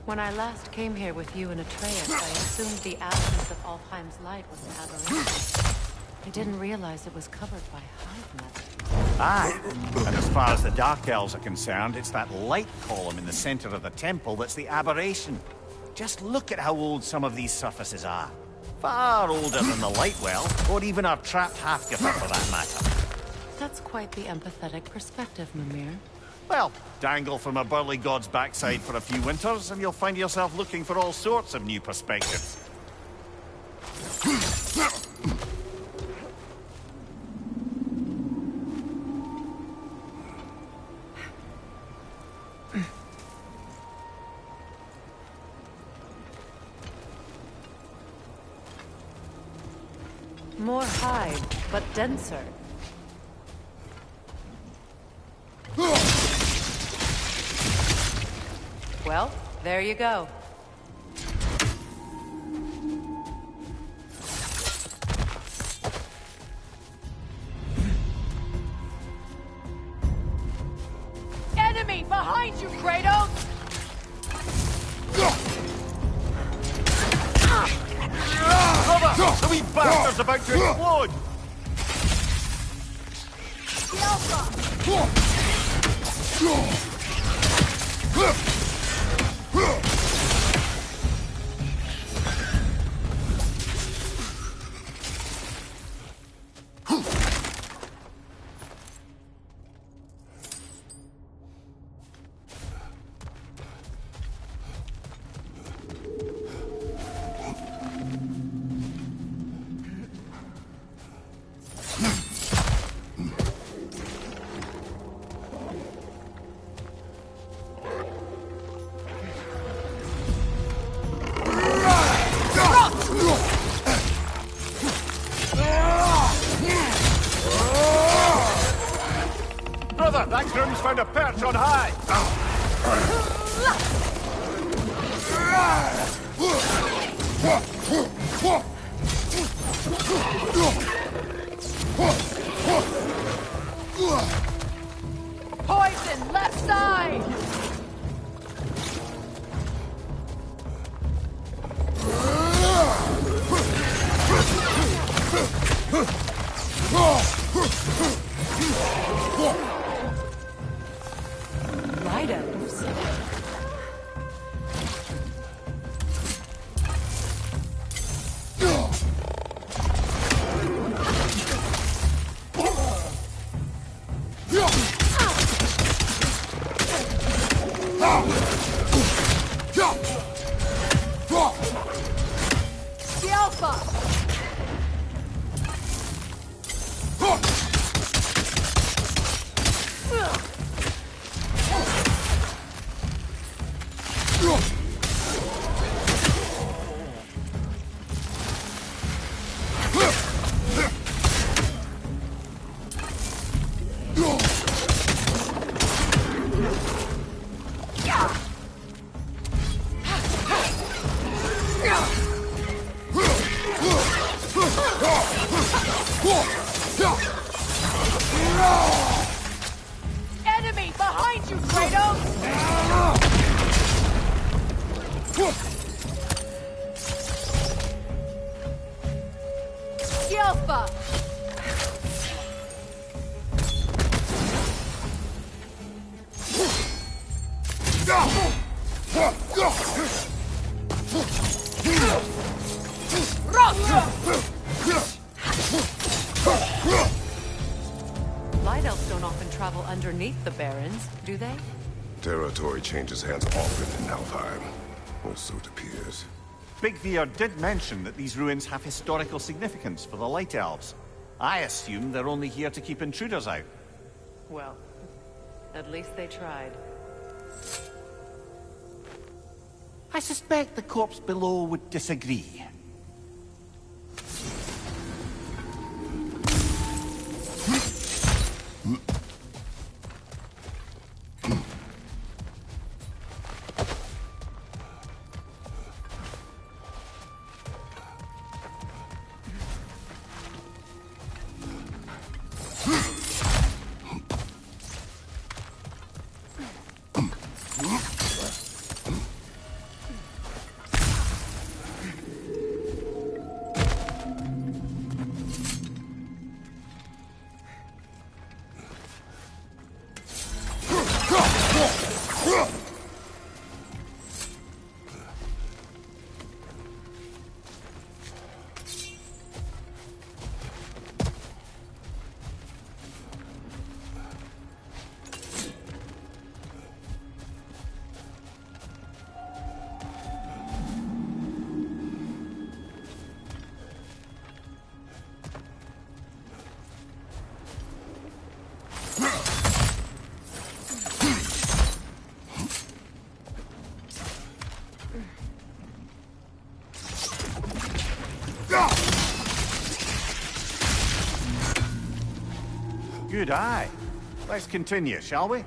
When I last came here with you and Atreus, I assumed the absence of Alfheim's light was an aberration. I didn't realize it was covered by hive metal. Aye, and as far as the Dark Elves are concerned, it's that light column in the center of the temple that's the aberration. Just look at how old some of these surfaces are. Far older than the light well, or even our trapped half-giffer for that matter. That's quite the empathetic perspective, Mimir. Well, dangle from a burly god's backside for a few winters, and you'll find yourself looking for all sorts of new perspectives. More hide, but denser. Well, there you go. Enemy behind you, Kratos! Cover! The wee bastard's about to explode! The Alpha! Brother, that groom's found a perch on high! Poison, left side! Light elves. The Alpha! Enemy behind you, Kratos! The Alpha! Light elves don't often travel underneath the barrens, do they? Territory changes hands often in Alfheim, or so it appears. Big Veer did mention that these ruins have historical significance for the Light Elves. I assume they're only here to keep intruders out. Well, at least they tried. I suspect the corpse below would disagree. Good eye. Let's continue, shall we?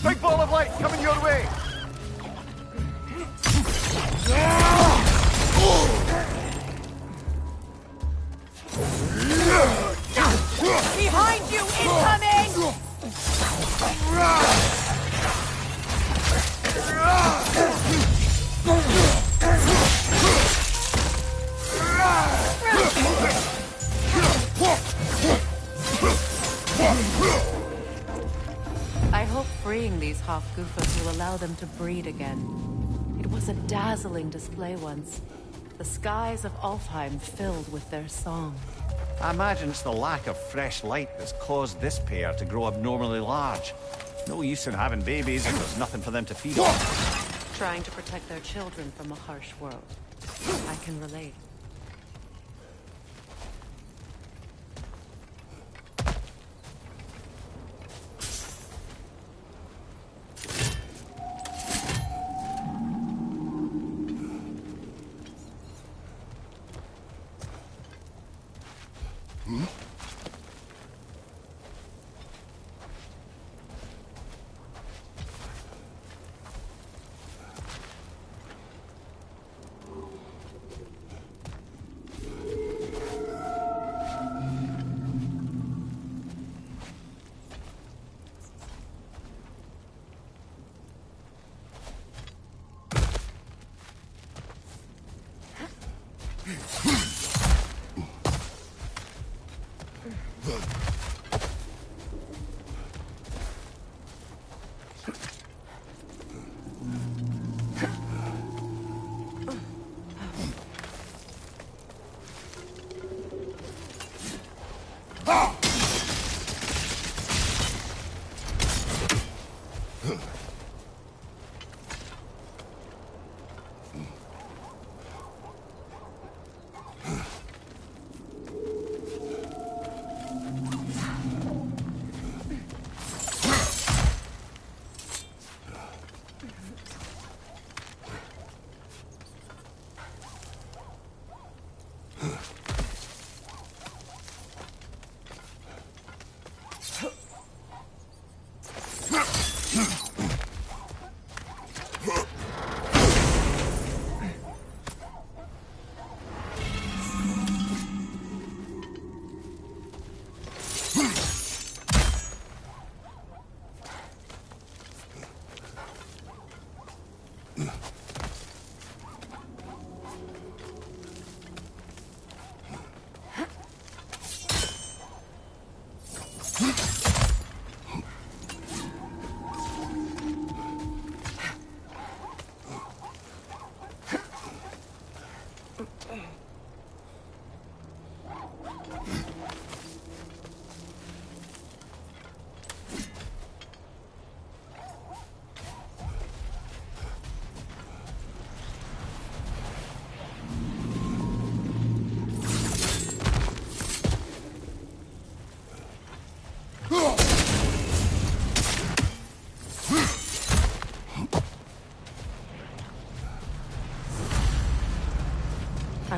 Big ball of light coming your way! Behind you, incoming! I hope freeing these Hofgufas will allow them to breed again. It was a dazzling display once. The skies of Alfheim filled with their song. I imagine it's the lack of fresh light that's caused this pair to grow abnormally large. No use in having babies if there's nothing for them to feed on. Trying to protect their children from a harsh world. I can relate.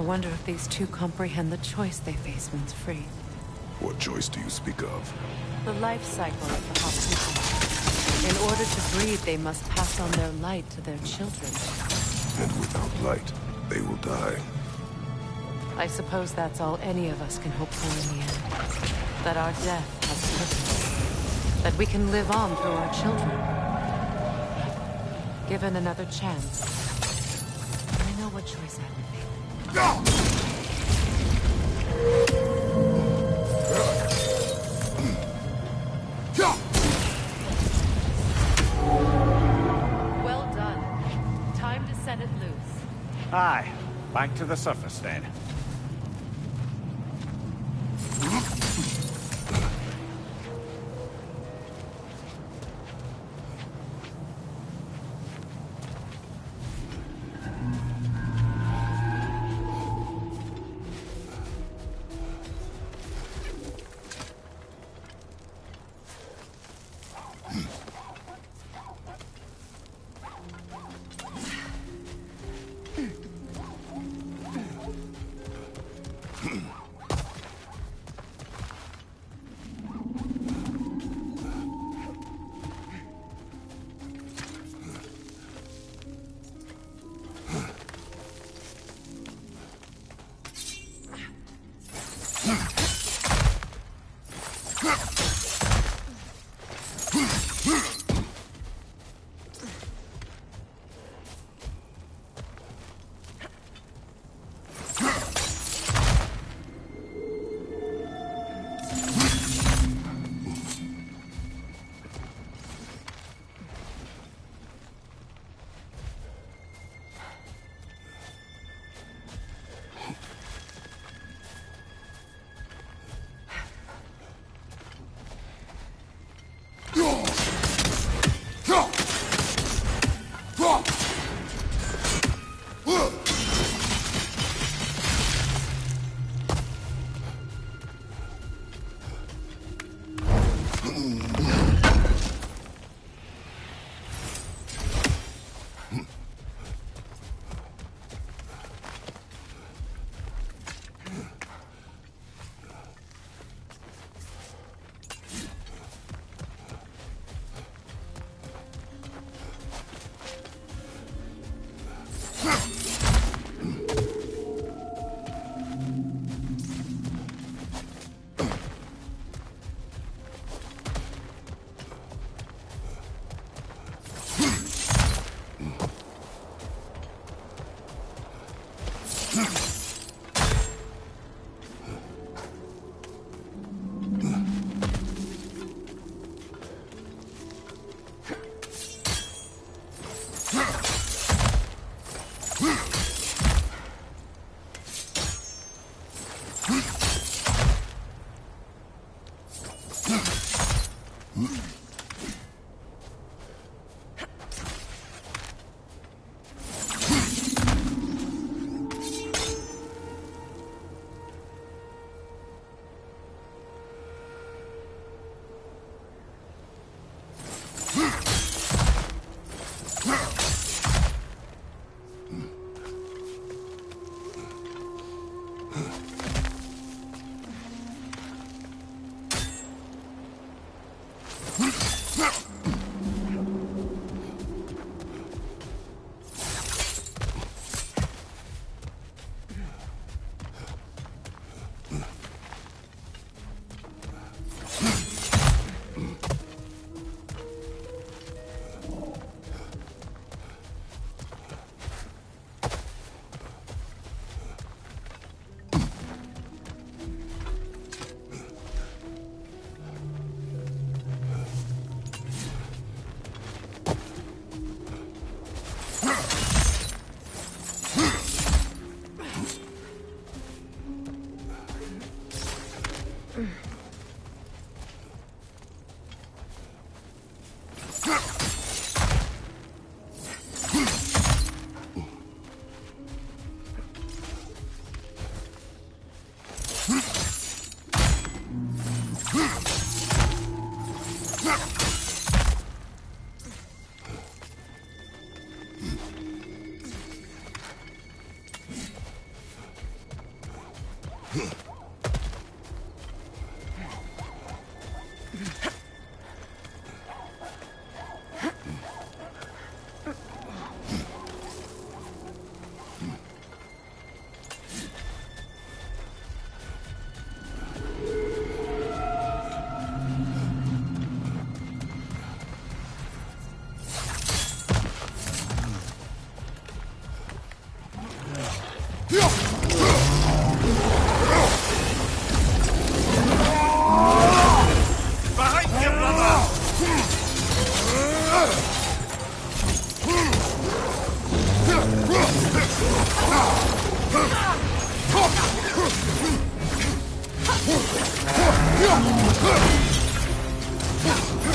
wonder if these two comprehend the choice they face once free. What choice do you speak of? The life cycle of the hot people. In order to breed, they must pass on their light to their children. And without light, they will die. I suppose that's all any of us can hope for in the end. That our death has purpose. That we can live on through our children. Given another chance, I know what choice I would make. Well done. Time to set it loose. Aye. Back to the surface then.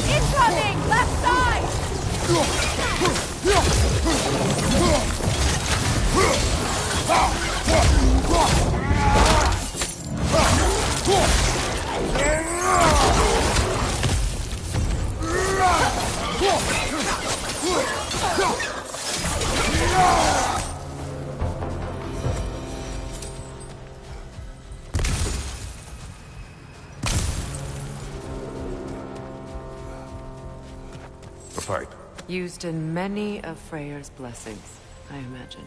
Incoming! Left side! A pipe. Used in many of Freyr's blessings, I imagine.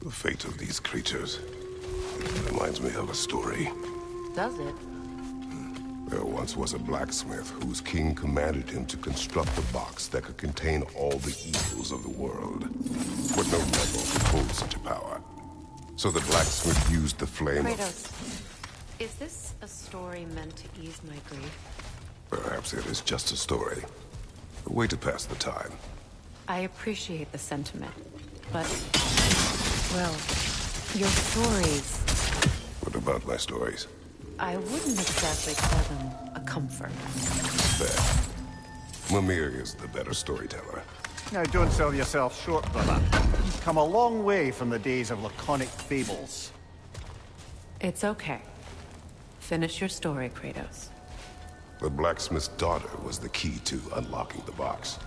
The fate of these creatures, it reminds me of a story. Does it? There once was a blacksmith whose king commanded him to construct a box that could contain all the evils of the world. But no metal could hold such a power. So the blacksmith used the flame of... Kratos, is this a story meant to ease my grief? Perhaps it is just a story. A way to pass the time. I appreciate the sentiment, but... well, your stories... What about my stories? I wouldn't exactly call them a comfort. Fair. Mimir is the better storyteller. Now, don't sell yourself short, brother. You've come a long way from the days of laconic fables. It's okay. Finish your story, Kratos. The blacksmith's daughter was the key to unlocking the box.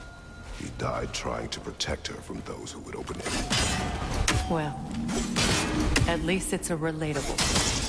He died trying to protect her from those who would open it. Well, at least it's a relatable story.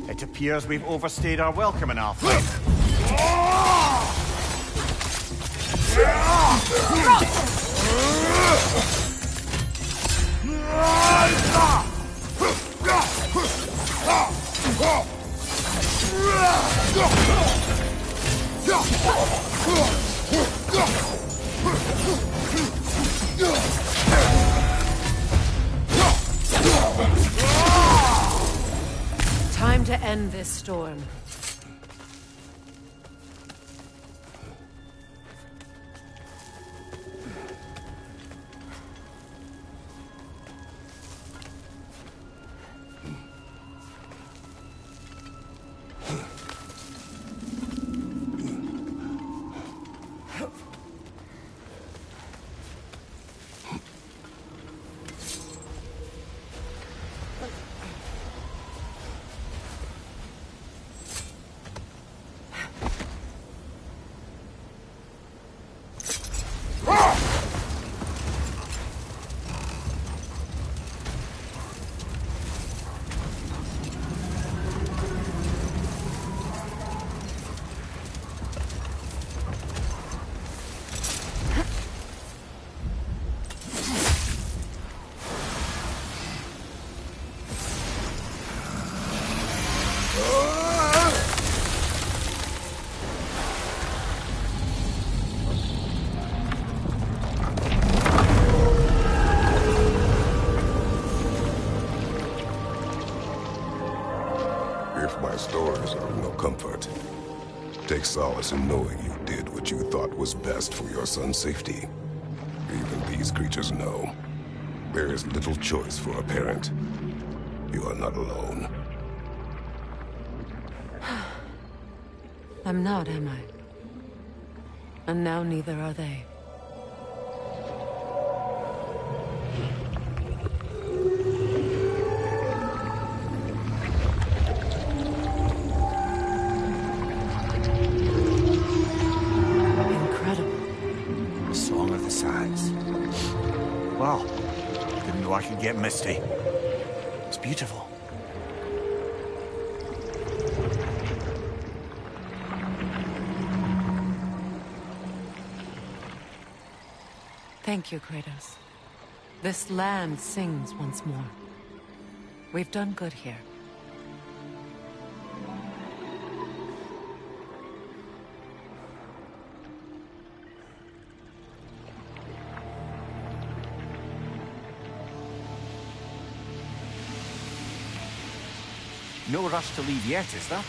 It appears we've overstayed our welcome in Alfheim. time to end this storm. If my stories are of no comfort, take solace in knowing you did what you thought was best for your son's safety. Even these creatures know there is little choice for a parent. You are not alone. I'm not, am I? And now neither are they. Wow, didn't know I could get misty. It's beautiful. Thank you, Kratos. This land sings once more. We've done good here. No rush to leave yet, is there?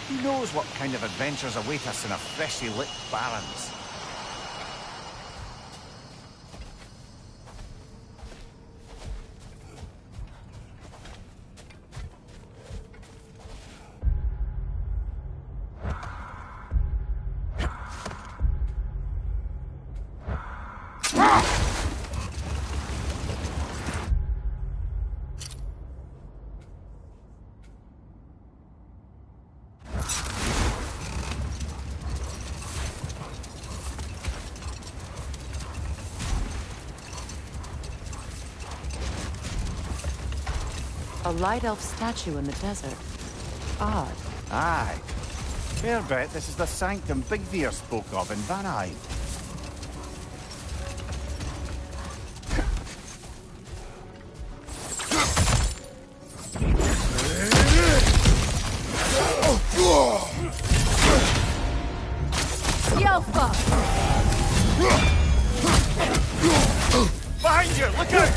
Who knows what kind of adventures await us in our freshly lit barrens? A light elf statue in the desert. Odd. Aye. Fair bet this is the sanctum Bigveer spoke of in Vanheim. Yelpa! Behind you! Look out!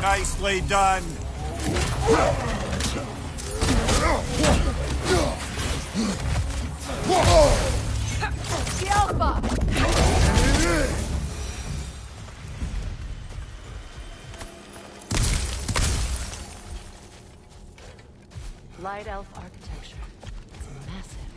Nicely done. Yelpa! Light elf architecture. It's massive.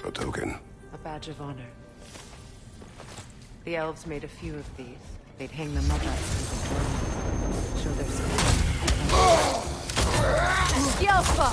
A token. A badge of honor. The elves made a few of these. They'd hang them up outside the throne. Show their skill. Yelpa!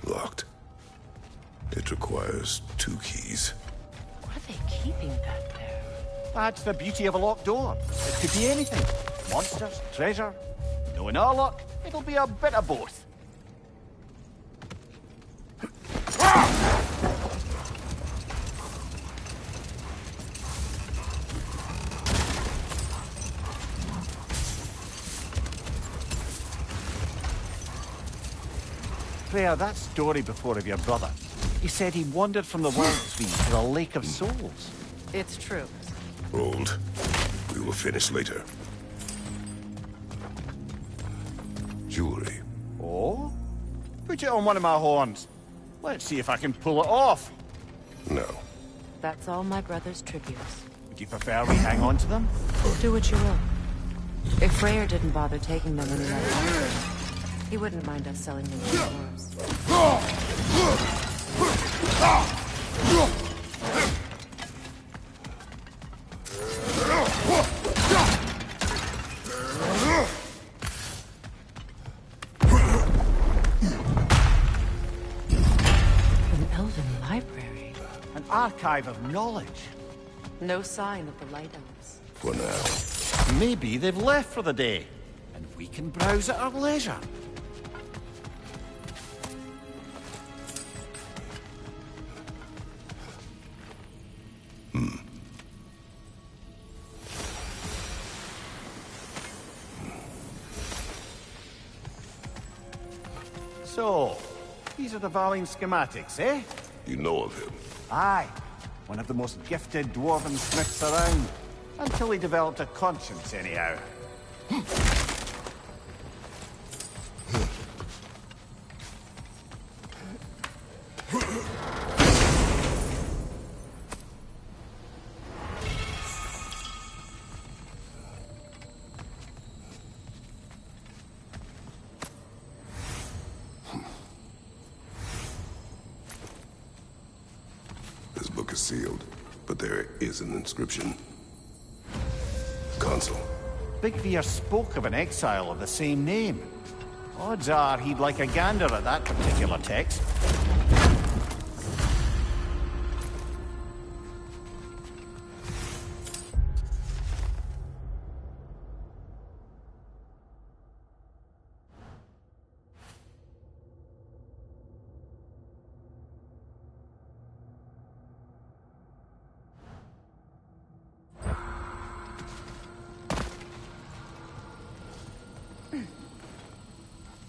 Locked. It requires 2 keys. What are they keeping back there? That's the beauty of a locked door. It could be anything. Monsters, treasure. Knowing our luck, it'll be a bit of both. Freya, that story before of your brother. He said he wandered from the World Tree to the Lake of Souls. It's true. Hold. We will finish later. Jewelry. Oh? Put it on one of my horns. Let's see if I can pull it off. No. That's all my brother's tributes. Would you prefer we hang on to them? Do what you will. If Freyr didn't bother taking them when he left, he wouldn't mind us selling them to the dwarves. An elven library. An archive of knowledge. No sign of the Light Elves. For now. Maybe they've left for the day, and we can browse at our leisure. So, these are the Valine schematics, eh? You know of him. Aye. One of the most gifted dwarven smiths around. Until he developed a conscience, anyhow. This book is sealed, but there is an inscription. Console. Big Veer spoke of an exile of the same name. Odds are he'd like a gander at that particular text.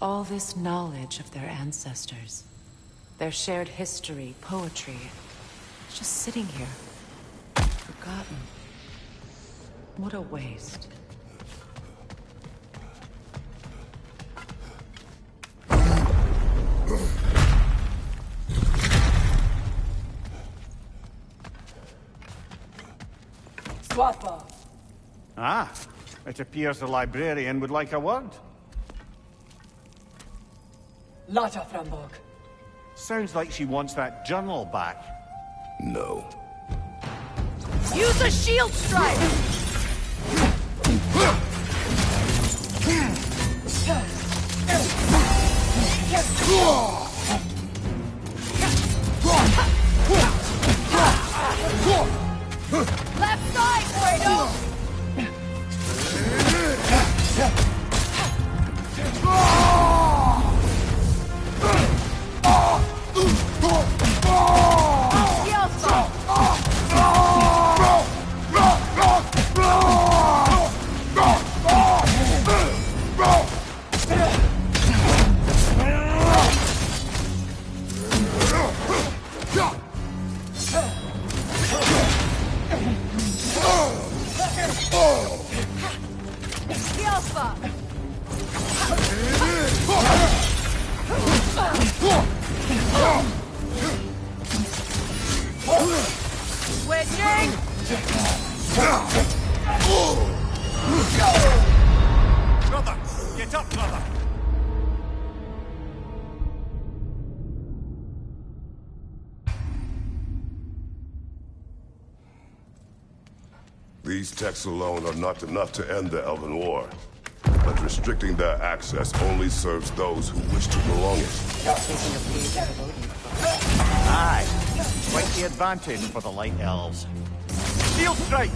All this knowledge of their ancestors, their shared history, poetry, it's just sitting here, forgotten. What a waste. Swappa. Ah, it appears the librarian would like a word. Lata Frambog. Sounds like she wants that journal back. No. Use a shield strike! Left side, Fredo! Switching! Brother! Get up, brother! These texts alone are not enough to end the Elven War. but restricting their access only serves those who wish to prolong it. Taking a page out of Odin's book. Aye. Quite the advantage for the Light Elves. Shield strike!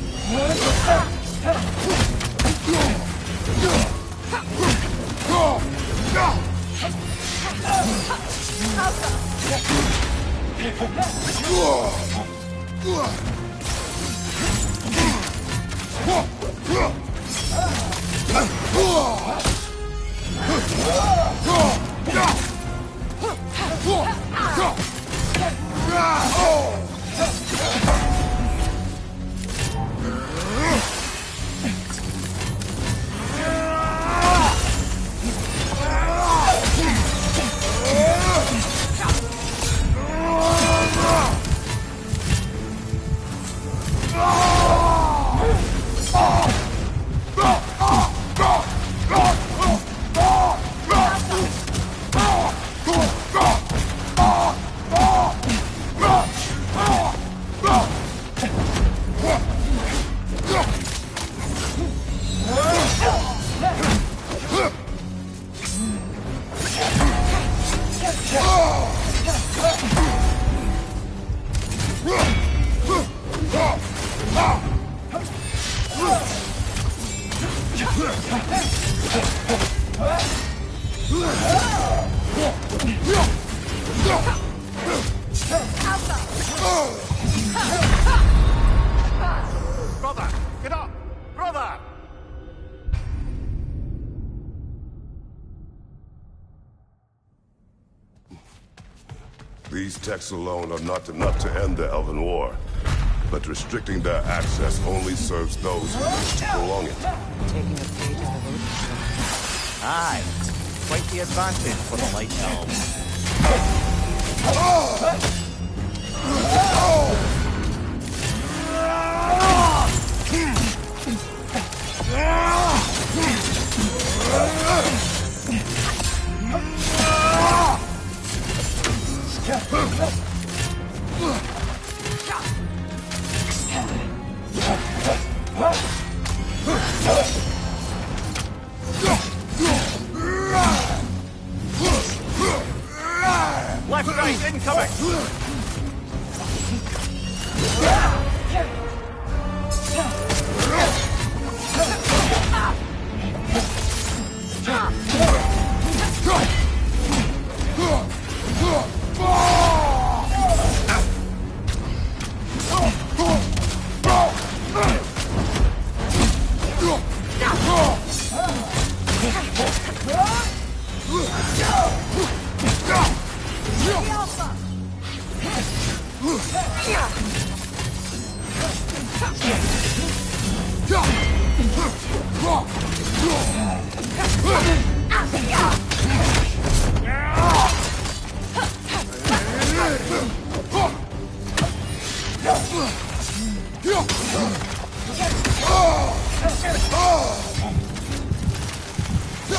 Brother! Get up! Brother! These texts alone are not enough to end the Elven War, but restricting their access only serves those who wish to prolong it. Taking a page out of Odin's book. Aye. Quite the advantage for the Light Elves. Left, right, incoming!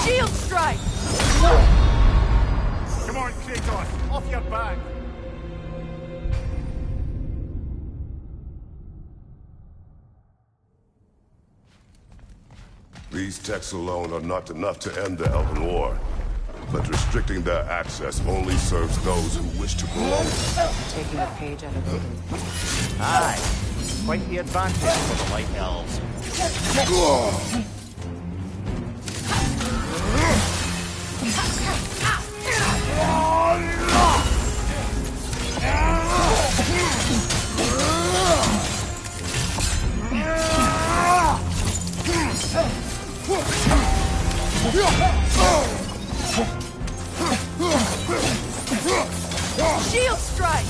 Shield strike! Come on, Kratos! Off your back! These texts alone are not enough to end the Elven War, but restricting their access only serves those who wish to prolong it. Taking a page out of Odin's book. Aye. Quite the advantage for the Light Elves. Shield strike!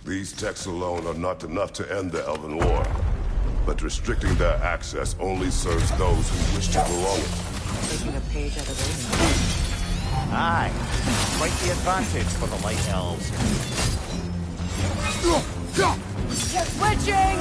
These texts alone are not enough to end the Elven War. But restricting their access only serves those who wish to prolong it. Taking a page out of Raven. Aye. Quite the advantage for the Light Elves. Switching!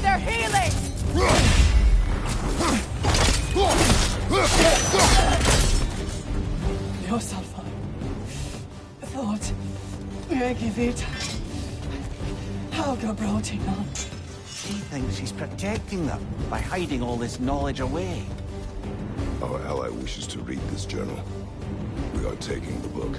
They're healing! Yourself thought Megivita. Helga brought him on. She thinks she's protecting them by hiding all this knowledge away. Our ally wishes to read this journal. We are taking the book.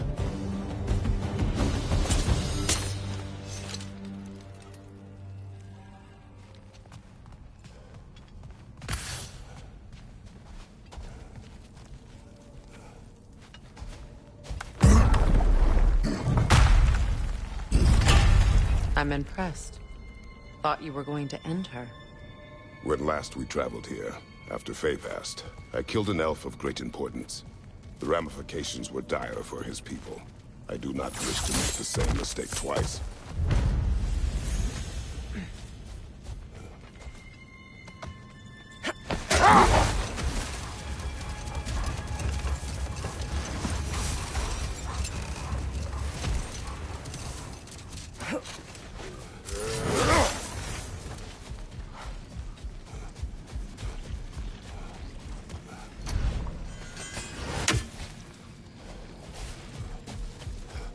I'm impressed. Thought you were going to end her. When last we traveled here, after Faye passed, I killed an elf of great importance. The ramifications were dire for his people. I do not wish to make the same mistake twice.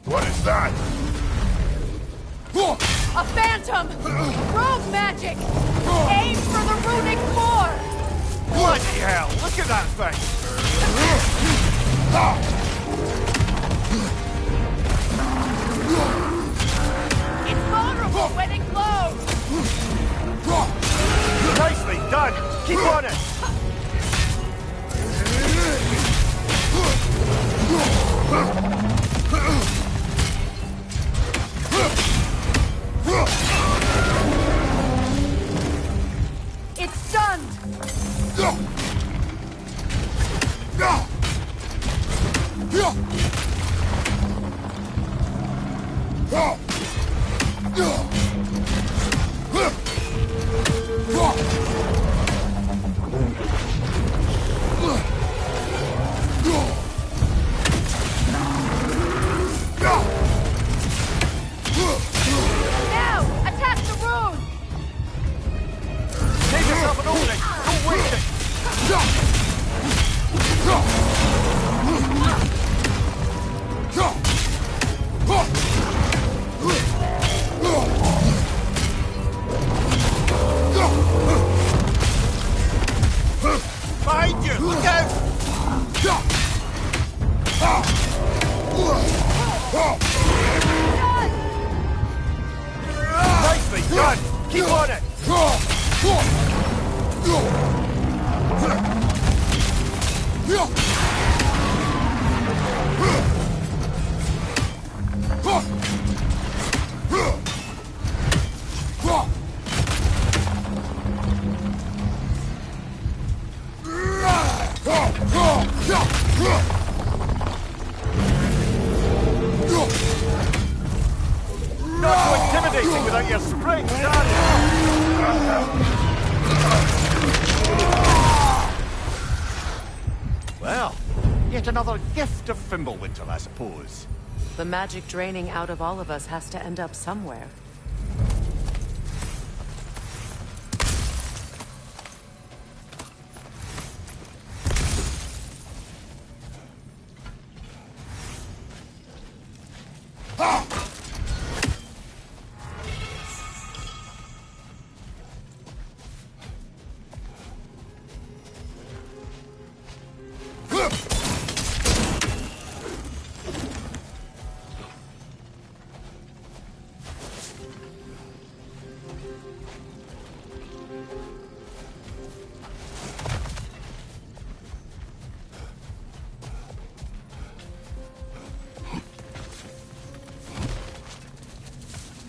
What is that? A phantom! Rogue magic! Aim for the runic core! Bloody hell! Look at that thing! It's vulnerable when it glows! Nicely done! Keep on it! It's stunned! Now! Attack the rune! Take yourself an opening! Don't waste it! Nicely done! Keep on it! Not so intimidating without your springs, are you? Well, yet another gift of Fimbulwinter, I suppose. The magic draining out of all of us has to end up somewhere.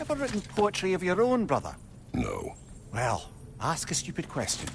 Ever written poetry of your own, brother? No. Well, ask a stupid question.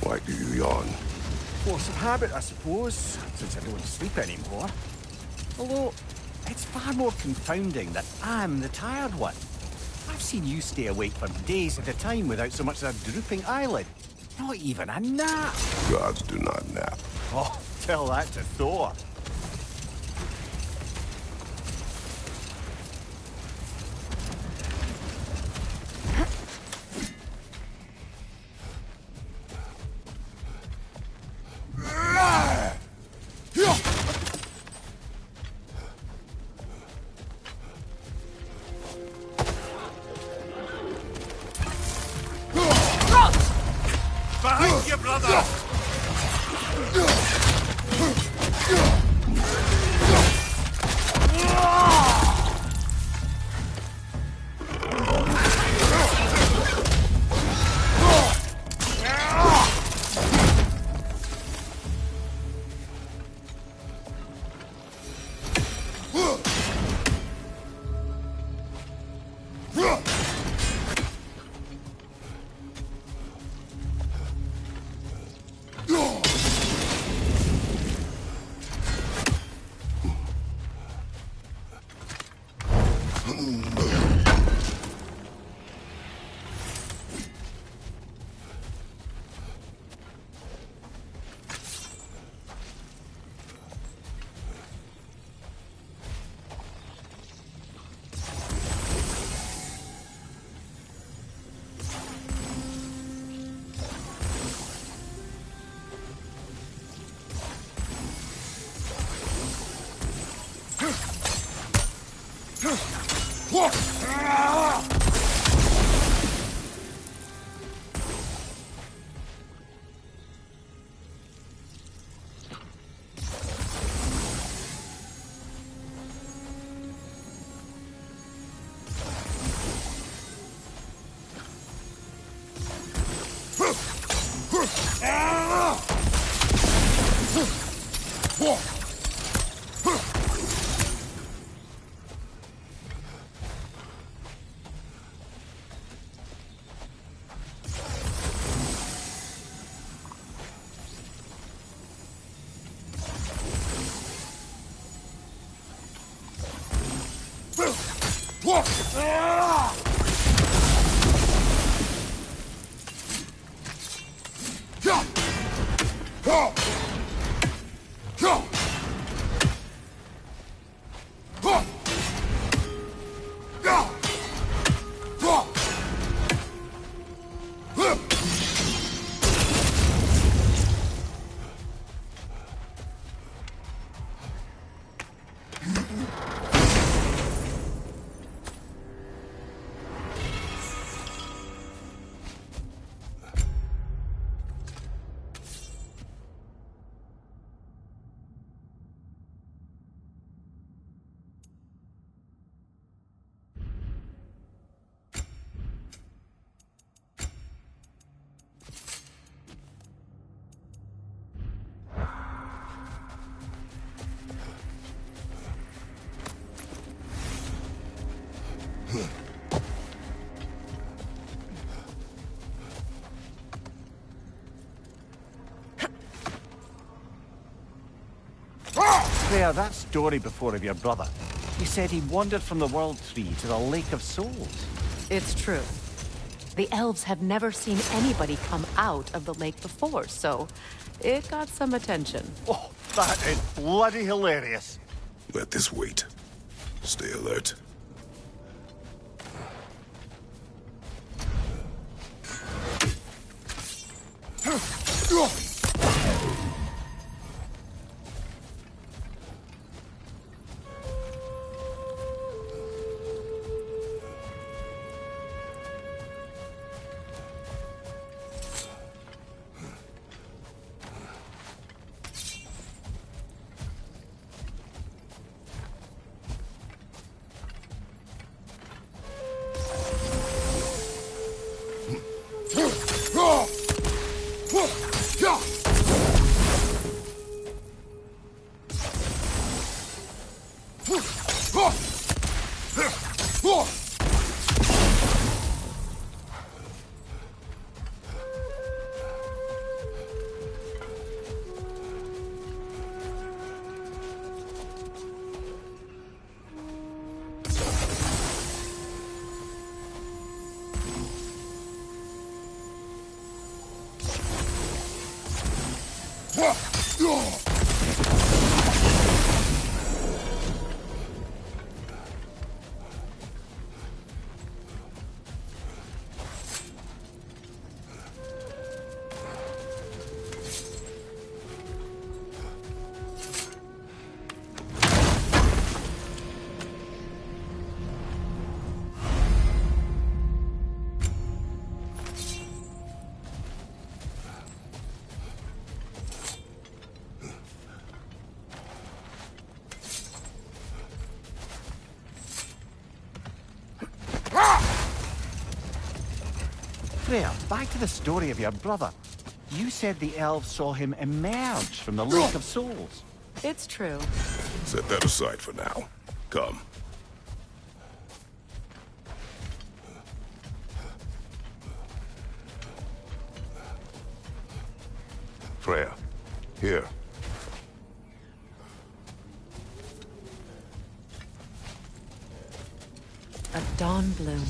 Why do you yawn? Force of habit, I suppose, since I don't sleep anymore. Although, it's far more confounding that I'm the tired one. I've seen you stay awake for days at a time without so much as a drooping eyelid. Not even a nap. Gods do not nap. Oh, tell that to Thor. Behind you, brother! Freya, that story before of your brother. He said he wandered from the World Tree to the Lake of Souls. It's true. The elves have never seen anybody come out of the lake before, so it got some attention. Oh, that is bloody hilarious. Let this wait. Stay alert. Freya, back to the story of your brother. You said the elves saw him emerge from the Lake of Souls. It's true. Set that aside for now. Come. Freya, here. A dawn bloom.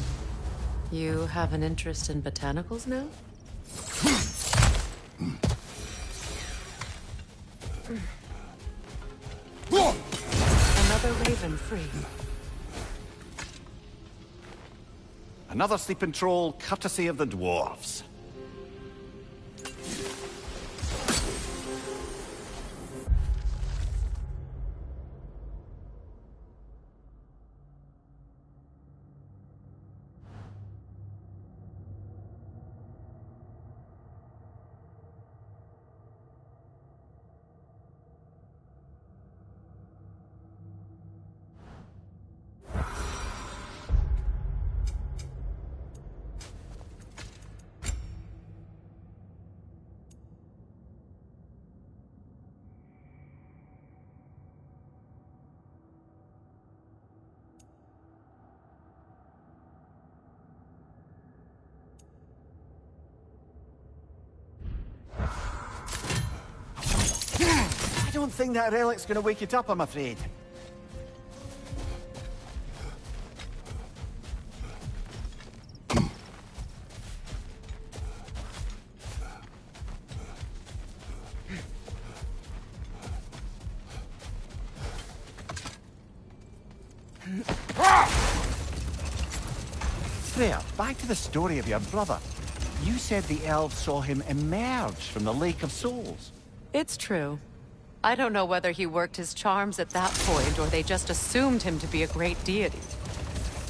You have an interest in botanicals now? Another raven free. Another sleeping troll, courtesy of the dwarves. don't think that relic's gonna wake it up, I'm afraid. Freya, back to the story of your brother. You said the elves saw him emerge from the Lake of Souls. It's true. I don't know whether he worked his charms at that point, or they just assumed him to be a great deity.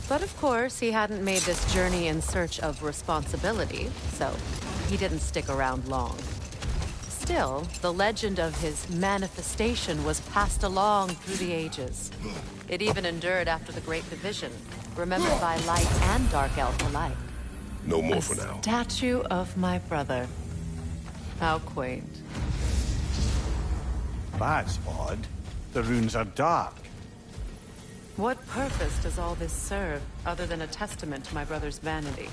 But of course, he hadn't made this journey in search of responsibility, so he didn't stick around long. Still, the legend of his manifestation was passed along through the ages. It even endured after the Great Division, remembered by light and dark elf alike. No more for now. Statue of my brother. How quaint. That's odd. The runes are dark. What purpose does all this serve, other than a testament to my brother's vanity?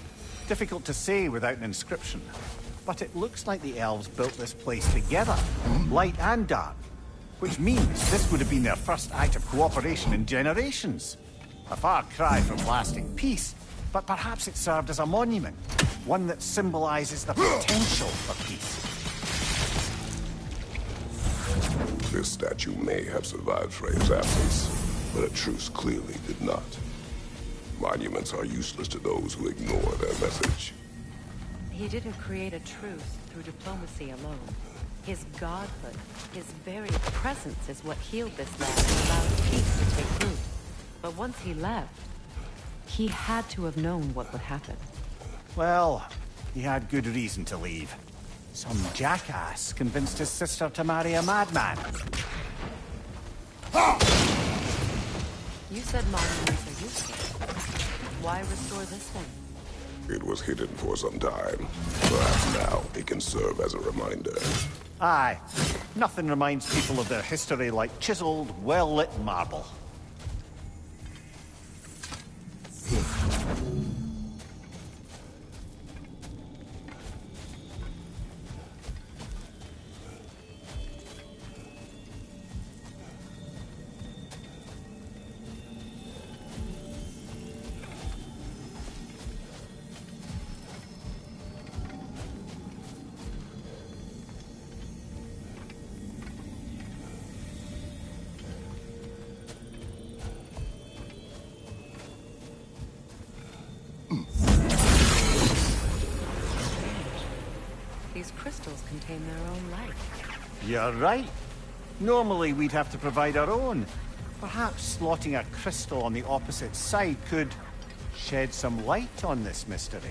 Difficult to say without an inscription. But it looks like the elves built this place together, light and dark. Which means this would have been their first act of cooperation in generations. A far cry from lasting peace, but perhaps it served as a monument. One that symbolizes the potential for peace. This statue may have survived Freya's absence, but a truce clearly did not. Monuments are useless to those who ignore their message. He didn't create a truce through diplomacy alone. His godhood, his very presence is what healed this land and allowed peace to take root. But once he left, he had to have known what would happen. Well, he had good reason to leave. Some jackass convinced his sister to marry a madman. You said monuments are useless. Why restore this one? It was hidden for some time. Perhaps now it can serve as a reminder. Aye. Nothing reminds people of their history like chiseled, well-lit marble. These crystals contain their own light. You're right. Normally we'd have to provide our own. Perhaps slotting a crystal on the opposite side could shed some light on this mystery.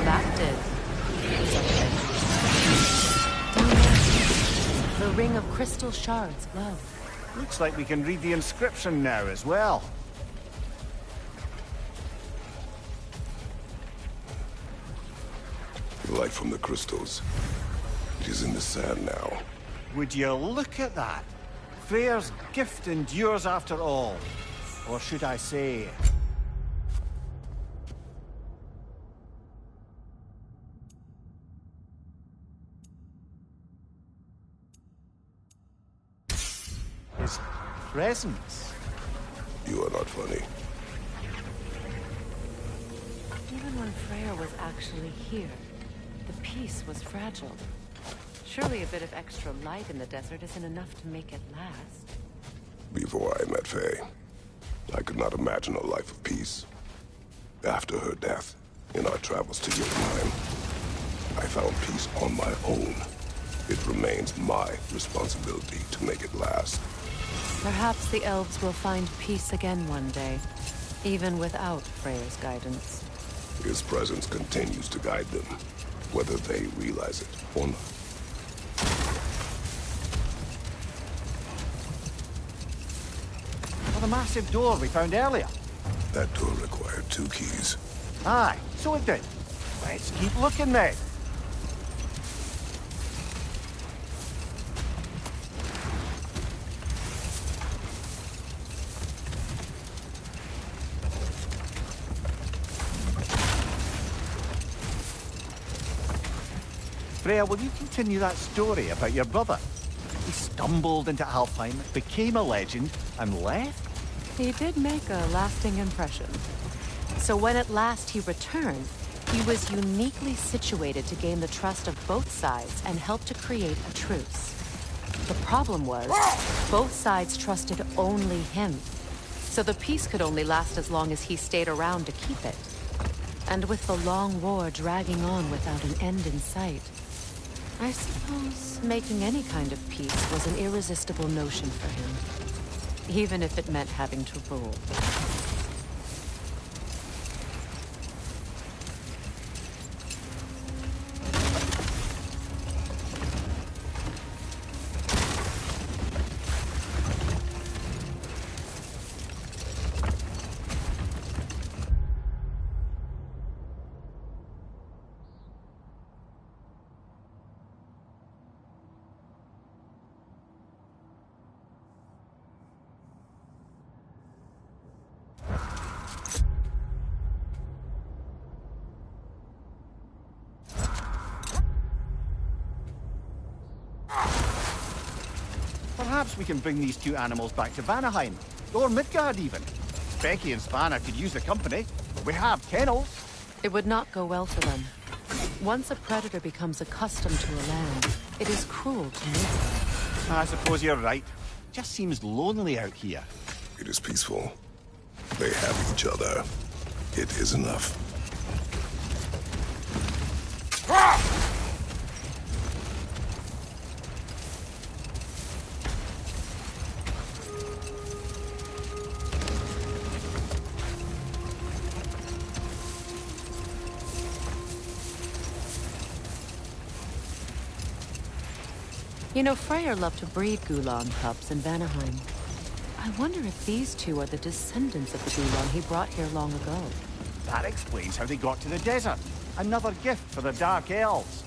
That did something. The ring of crystal shards glow. Looks like we can read the inscription now as well. Light from the crystals. It is in the sand now. Would you look at that? Freyr's gift endures after all. Or should I say... his presence. You are not funny. Even when Freya was actually here, the peace was fragile. Surely a bit of extra light in the desert isn't enough to make it last. Before I met Faye, I could not imagine a life of peace. After her death, in our travels to Jotunheim, I found peace on my own. It remains my responsibility to make it last. Perhaps the elves will find peace again one day, even without Freya's guidance. His presence continues to guide them, whether they realize it or not. Or the massive door we found earlier. That door required 2 keys. Aye, so it did. Let's keep looking then. Freya, will you continue that story about your brother? He stumbled into Alfheim, became a legend, and left? He did make a lasting impression. So when at last he returned, he was uniquely situated to gain the trust of both sides and help to create a truce. The problem was, both sides trusted only him. So the peace could only last as long as he stayed around to keep it. And with the long war dragging on without an end in sight, I suppose making any kind of peace was an irresistible notion for him. Even if it meant having to rule. Perhaps we can bring these 2 animals back to Vanaheim, or Midgard even. Becky and Svanna could use the company. We have kennels. It would not go well for them. Once a predator becomes accustomed to a land, it is cruel to move. I suppose you're right. Just seems lonely out here. It is peaceful. They have each other. It is enough. You know, Freyr loved to breed Gulan pups in Vanaheim. I wonder if these 2 are the descendants of the Gulan he brought here long ago. That explains how they got to the desert. Another gift for the Dark Elves.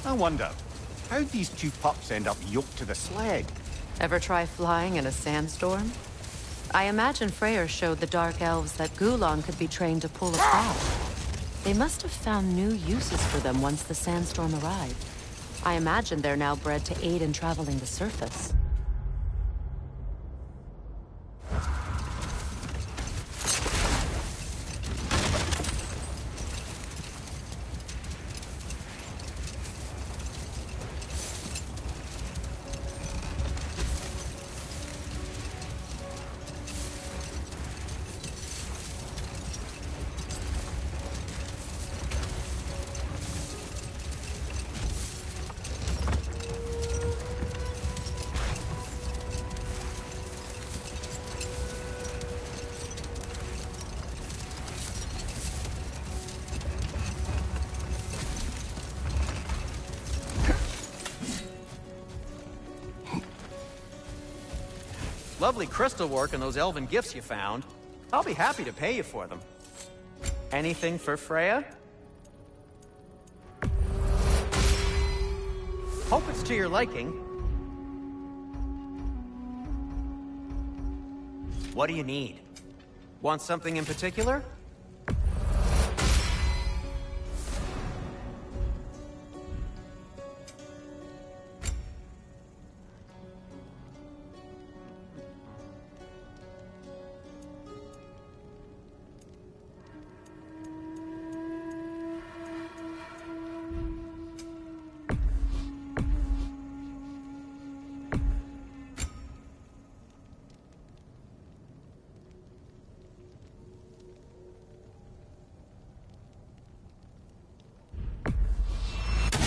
I wonder, how'd these 2 pups end up yoked to the sled? Ever try flying in a sandstorm? I imagine Freyr showed the Dark Elves that Gulan could be trained to pull a craft. They must have found new uses for them once the sandstorm arrived. I imagine they're now bred to aid in traveling the surface. Lovely crystal work and those elven gifts you found. I'll be happy to pay you for them. Anything for Freya? Hope it's to your liking. What do you need? Want something in particular?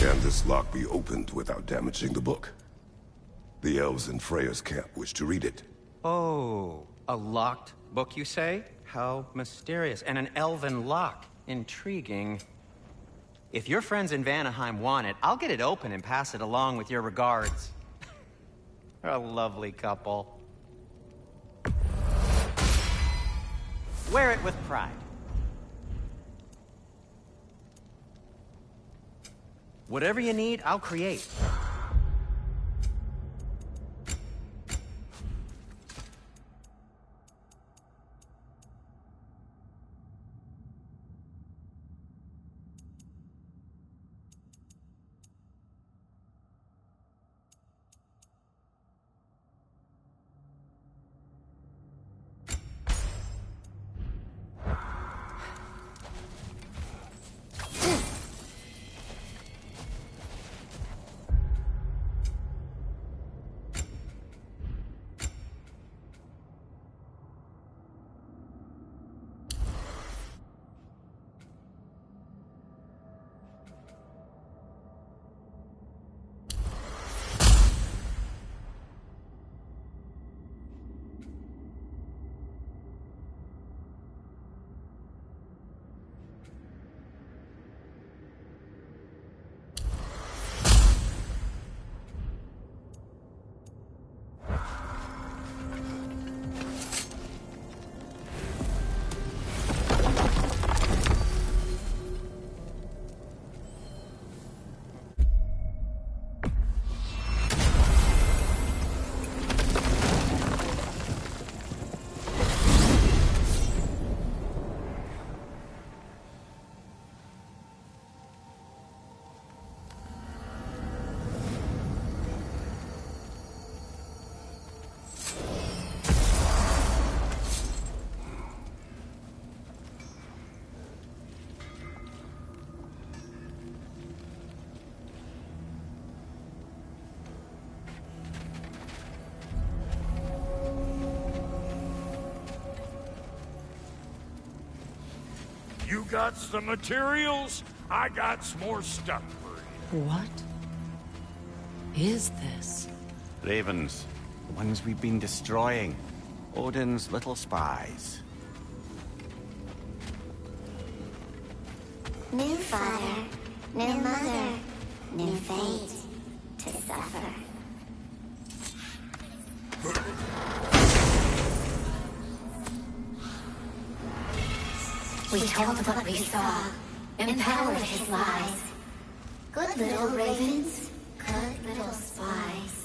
Can this lock be opened without damaging the book? The elves in Freya's camp wish to read it. Oh, a locked book, you say? How mysterious. And an elven lock. Intriguing. If your friends in Vanaheim want it, I'll get it open and pass it along with your regards. A lovely couple. Wear it with pride. Whatever you need, I'll create. You got some materials? I got some more stuff for you. What is this? Ravens. The ones we've been destroying. Odin's little spies. New father, new mother, new fate to suffer. We told what we saw, empowered his lies. Good little ravens, good little spies.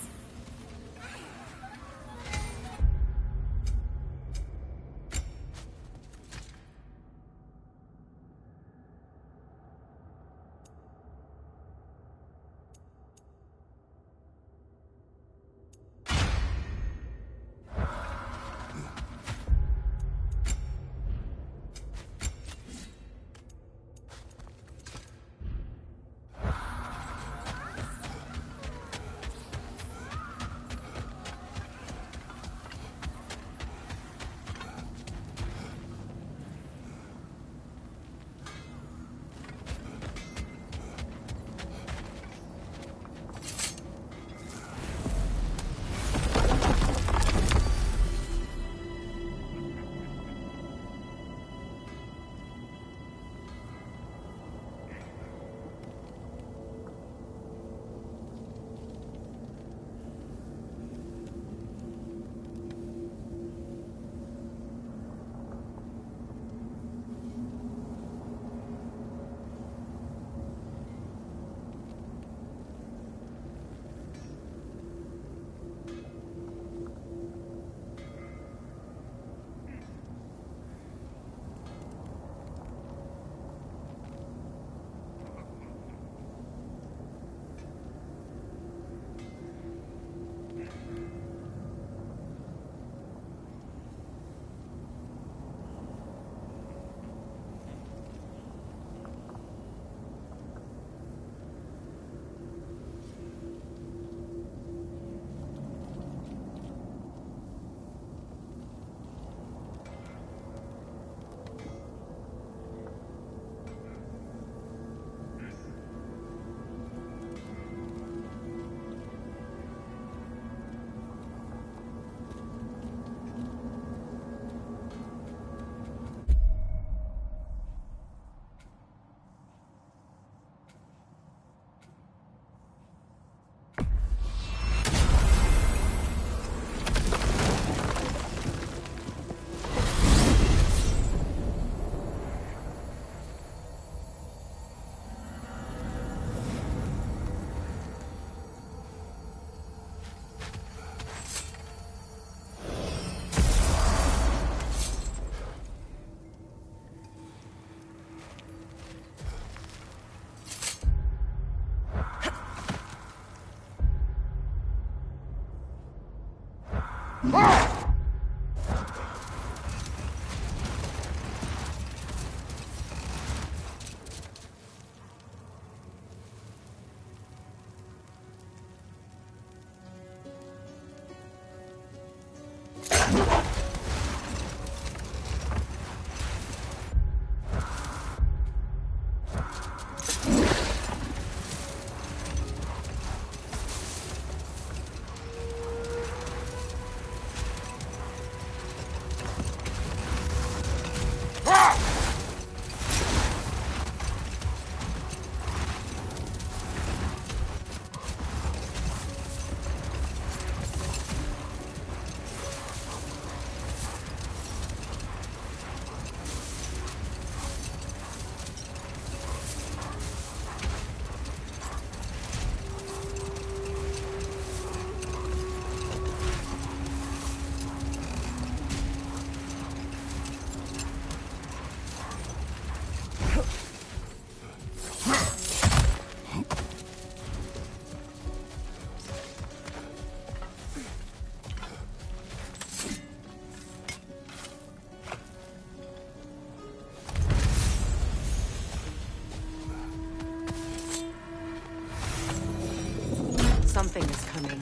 Something is coming,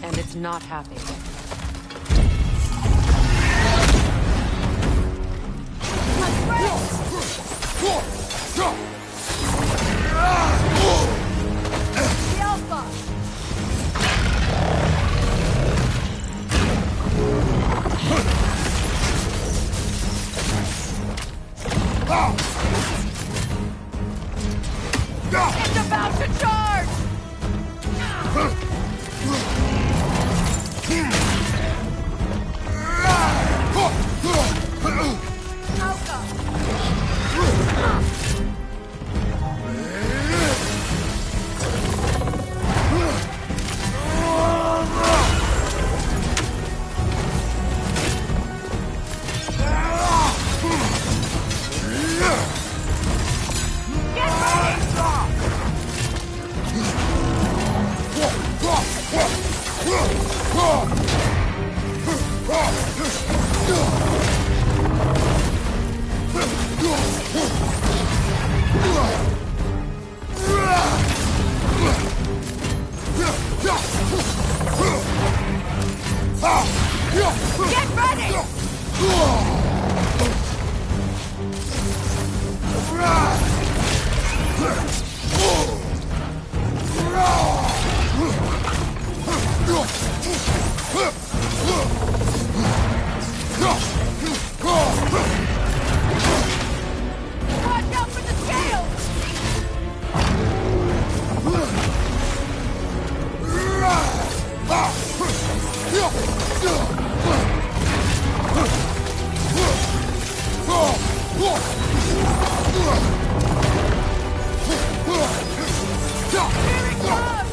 and it's not happy. The Alpha! It's about to charge! Get ready! Watch out for the scales! Here it comes!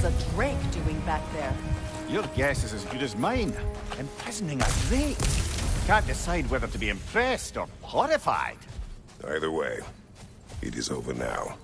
was a Drake doing back there? Your guess is as good as mine. Imprisoning a Drake. Can't decide whether to be impressed or horrified. Either way, it is over now.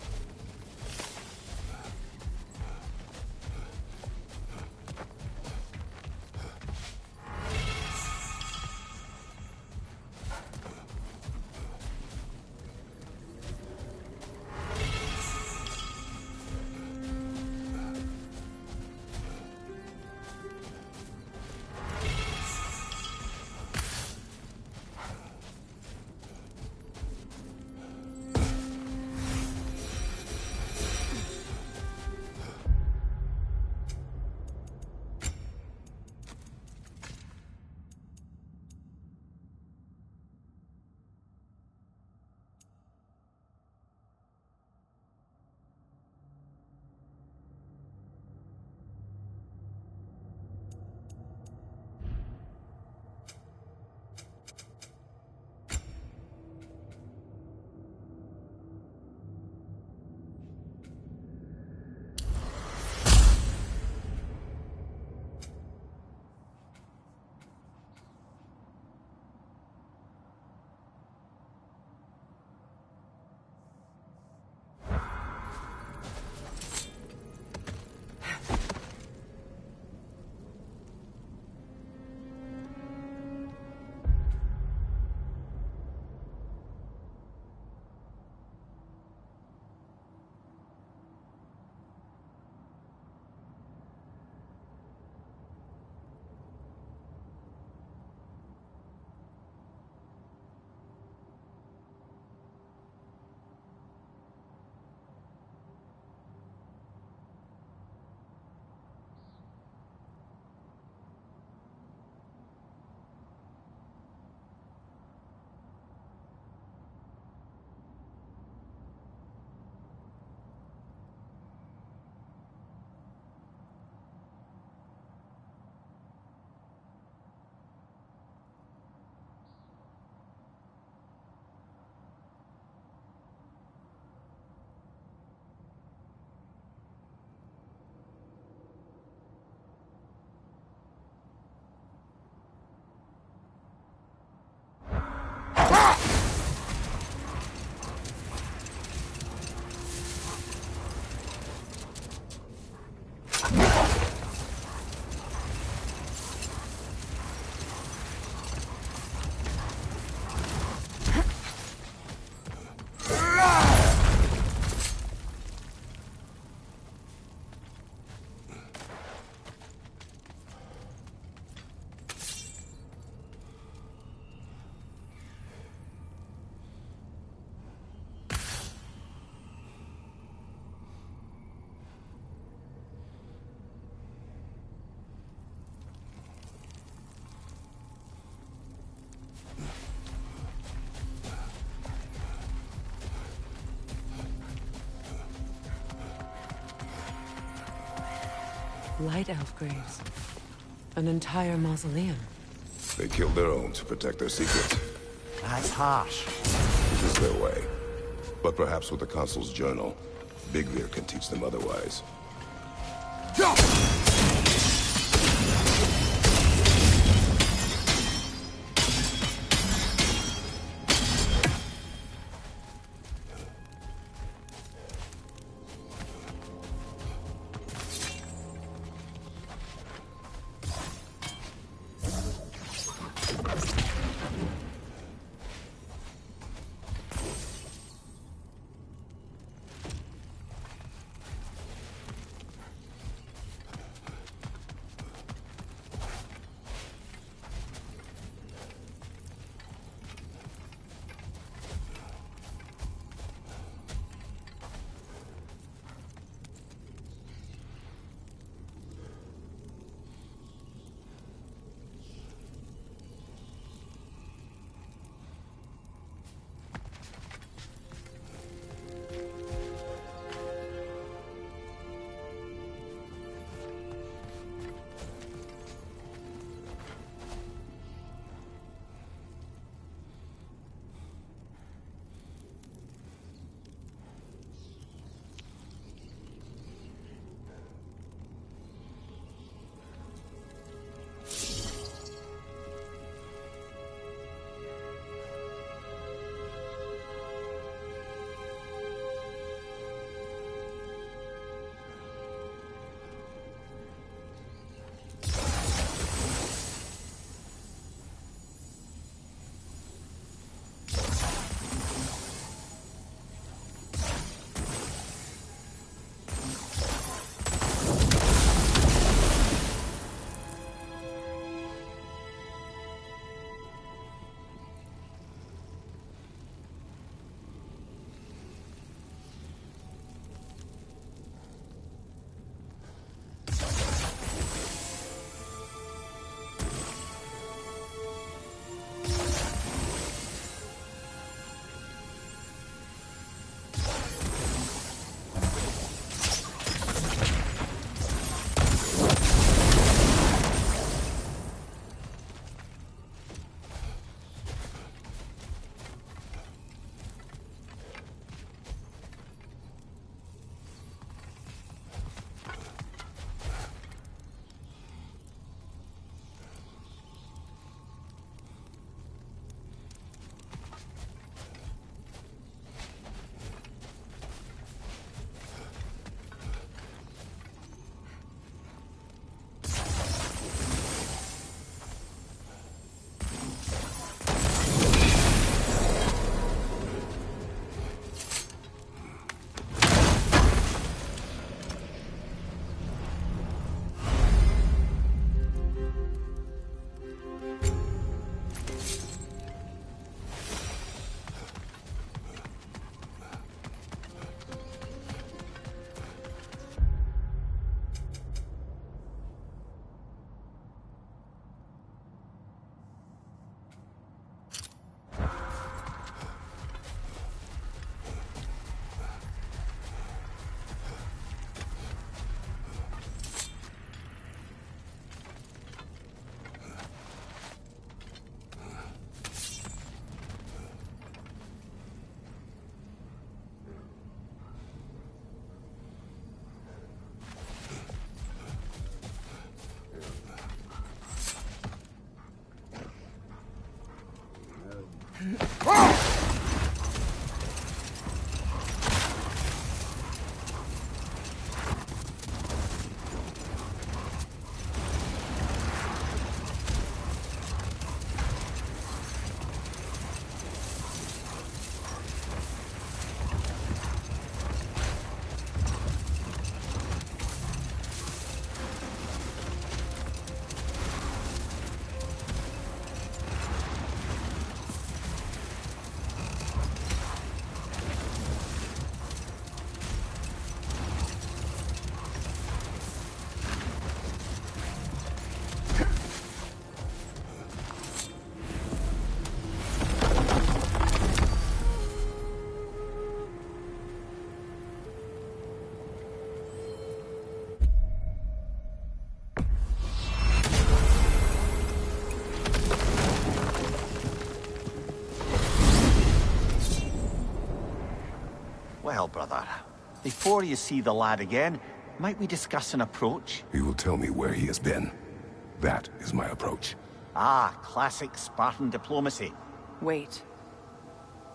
Light elf graves. An entire mausoleum. They killed their own to protect their secrets. That's harsh. It is their way. But perhaps with the Consul's journal, Bigvir can teach them otherwise. Well, brother, before you see the lad again, might we discuss an approach? He will tell me where he has been. That is my approach. Ah, classic Spartan diplomacy. Wait.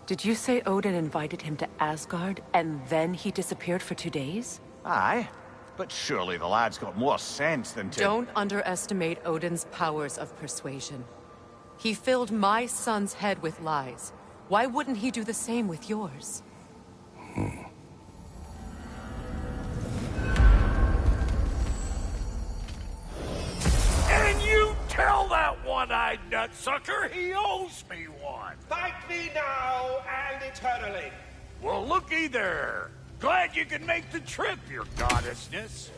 Did you say Odin invited him to Asgard, and then he disappeared for 2 days? Aye, but surely the lad's got more sense than to... Don't underestimate Odin's powers of persuasion. He filled my son's head with lies. Why wouldn't he do the same with yours? And you tell that one-eyed nutsucker he owes me one. Fight me now and eternally. Well, looky there. Glad you could make the trip, your goddessness.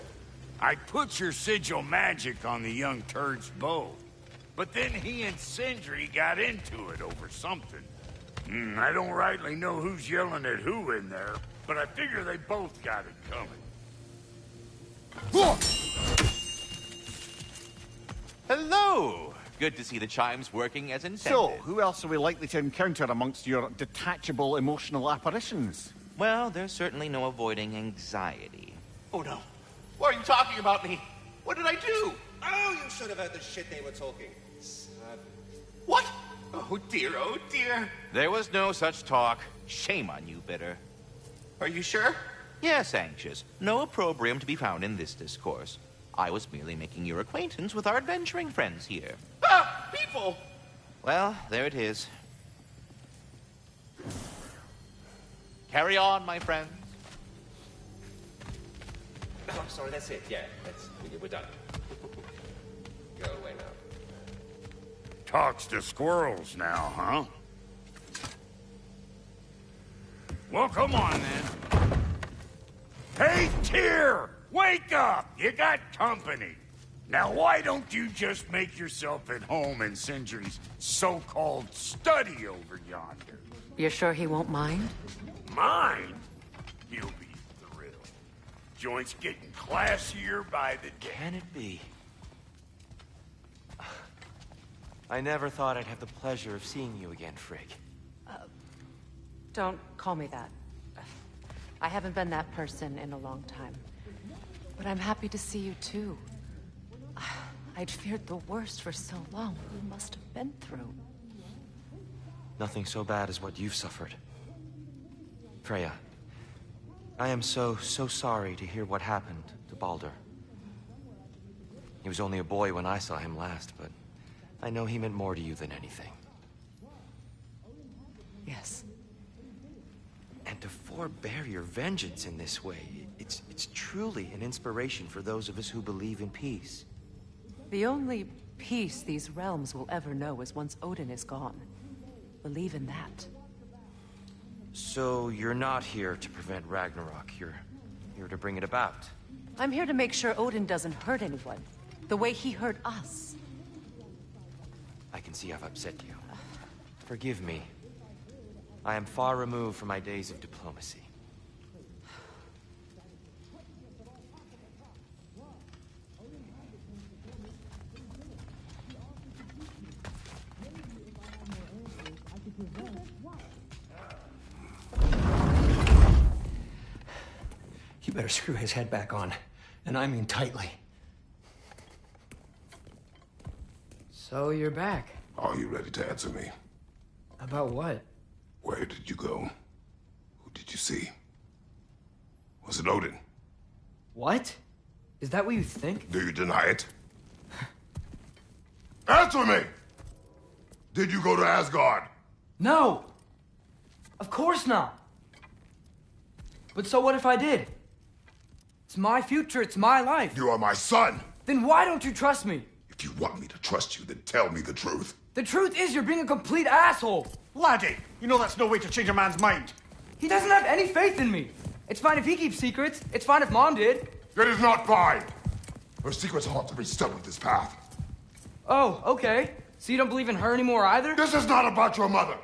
I put your sigil magic on the young turd's bow. But then he and Sindri got into it over something. I don't rightly know who's yelling at who in there, but I figure they both got it coming. Hello! Good to see the chimes working as intended. So, who else are we likely to encounter amongst your detachable emotional apparitions? Well, there's certainly no avoiding anxiety. Oh no. Why are you talking about me? What did I do? Oh, you should have heard the shit they were talking. What? Oh dear, oh dear. There was no such talk. Shame on you, Bitter. Are you sure? Yes, Anxious. No opprobrium to be found in this discourse. I was merely making your acquaintance with our adventuring friends here. Ah, people! Well, there it is. Carry on, my friends. Oh, sorry, that's it. Yeah, we're done. Go away now. Talks to squirrels now, huh? Well, come on, then. Hey, Tyr! Wake up! You got company. Now, why don't you just make yourself at home in Sindri's so-called study over yonder? You're sure he won't mind? Mine? He'll be thrilled. Joint's getting classier by the day. Can it be? I never thought I'd have the pleasure of seeing you again, Frigg. Don't call me that. I haven't been that person in a long time. But I'm happy to see you too. I'd feared the worst for so long. What you must have been through. Nothing so bad as what you've suffered. Freya, I am so sorry to hear what happened to Baldur. He was only a boy when I saw him last, but I know he meant more to you than anything. Yes. And to forbear your vengeance in this way, it's truly an inspiration for those of us who believe in peace. The only peace these realms will ever know is once Odin is gone. Believe in that. So you're not here to prevent Ragnarok, you're here to bring it about. I'm here to make sure Odin doesn't hurt anyone, the way he hurt us. I can see I've upset you. Forgive me. I am far removed from my days of diplomacy. You better screw his head back on, and I mean tightly. So you're back. Are you ready to answer me? About what? Where did you go? Who did you see? Was it Odin? What? Is that what you think? Do you deny it? Answer me! Did you go to Asgard? No! Of course not! But so what if I did? It's my future, it's my life. You are my son! Then why don't you trust me? If you want me to trust you, then tell me the truth. The truth is you're being a complete asshole! Laddie, you know that's no way to change a man's mind. He doesn't have any faith in me. It's fine if he keeps secrets. It's fine if Mom did. It is not fine! Her secrets ought to be stuck with this path. Oh, okay. So you don't believe in her anymore either? This is not about your mother!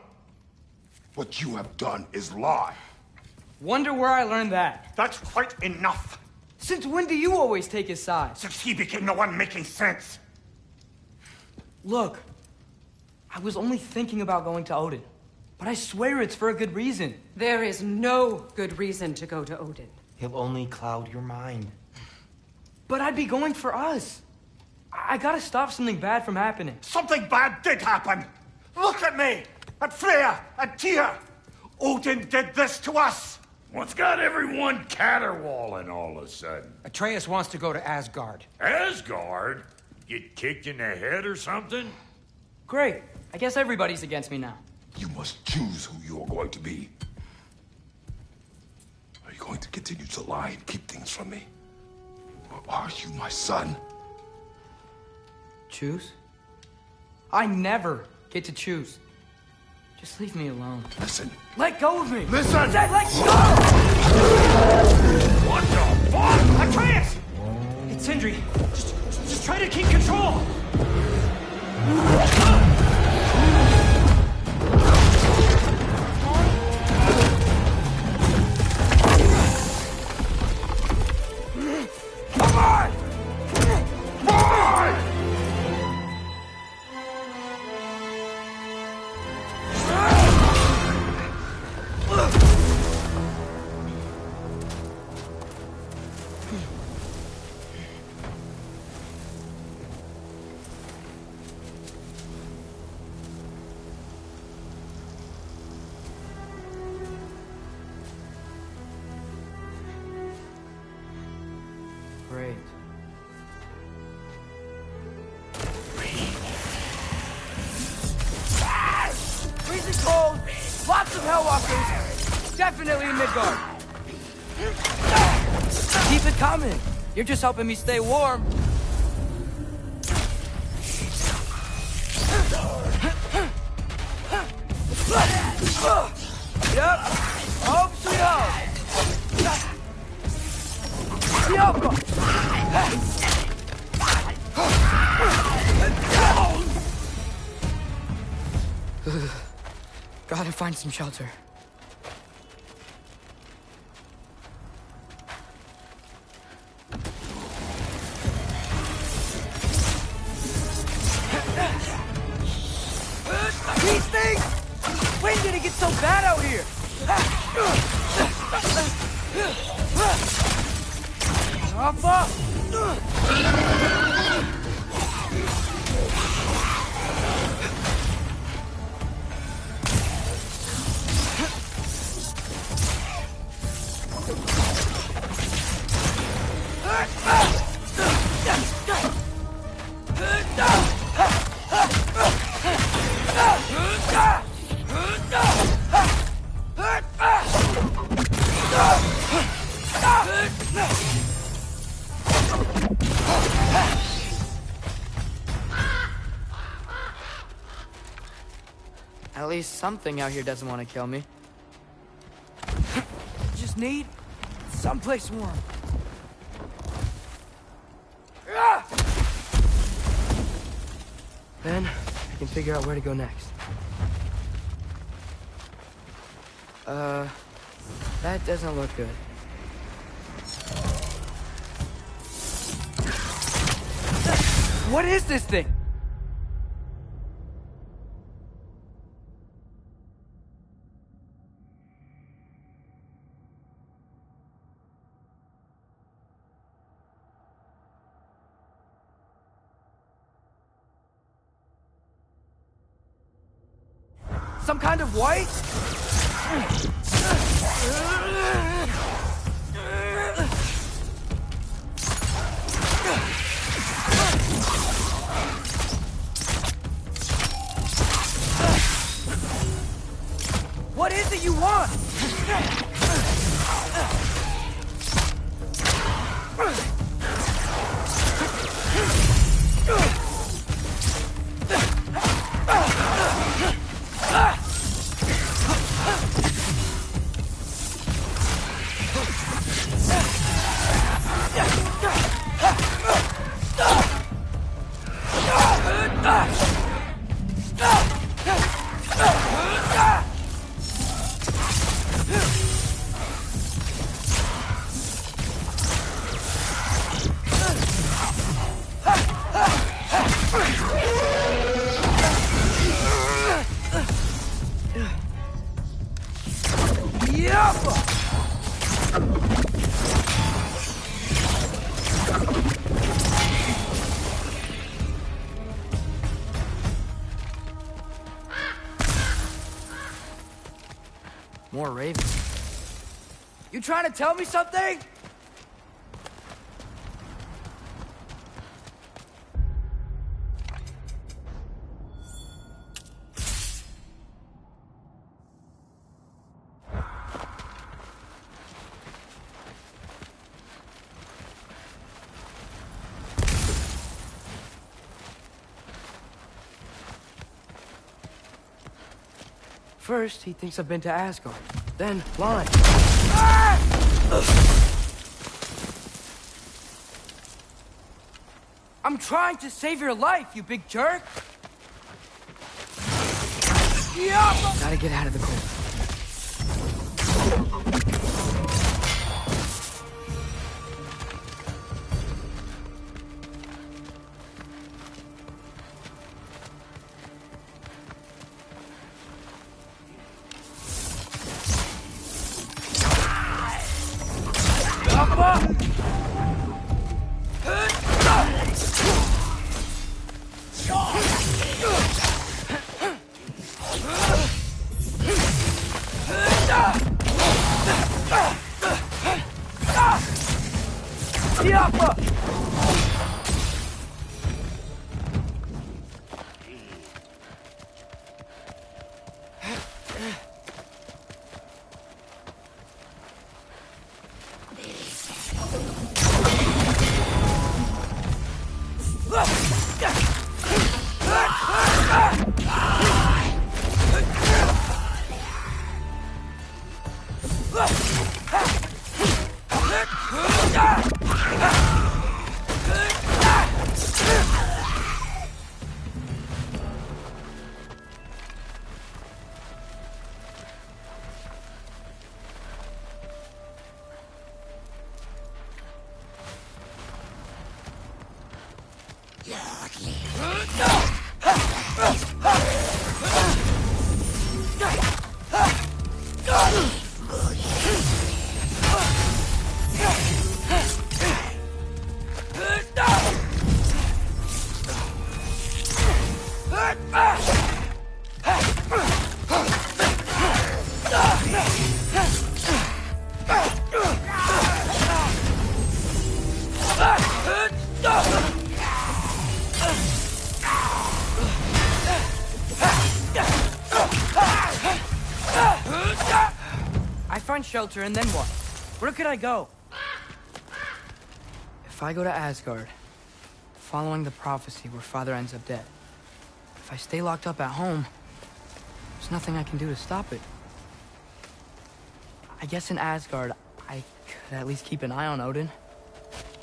What you have done is lie. Wonder where I learned that. That's quite enough. Since when do you always take his side? Since he became the one making sense. Look, I was only thinking about going to Odin. But I swear it's for a good reason. There is no good reason to go to Odin. He'll only cloud your mind. But I'd be going for us. I gotta stop something bad from happening. Something bad did happen! Look at me! At Freya! At Tyr! Odin did this to us! What's got everyone caterwauling all of a sudden? Atreus wants to go to Asgard. Asgard? Get kicked in the head or something? Great. I guess everybody's against me now. You must choose who you're going to be. Are you going to continue to lie and keep things from me? Or are you my son? Choose? I never get to choose. Just leave me alone. Listen. Let go of me! Listen! Dad, let go! What the fuck? Atreus! It's Sindri. Just try to keep control! Come on! Come on! Great. Freezing cold, lots of Hellwalkers, definitely in Midgard. Keep it coming. You're just helping me stay warm. Yep. Home sweet home. Gotta find some shelter. These things! When did it get so bad out here? Alpha! At least something out here doesn't want to kill me. Just need someplace warm. Then I can figure out where to go next. That doesn't look good. What is this thing? Some kind of white? What is it you want? more ravens. You trying to tell me something? First, he thinks I've been to Asgard. Then, blind. Ah! I'm trying to save your life, you big jerk! Gotta get out of the cold. Shelter, and then what? Where could I go? If I go to Asgard, following the prophecy where Father ends up dead, if I stay locked up at home, there's nothing I can do to stop it. I guess in Asgard, I could at least keep an eye on Odin.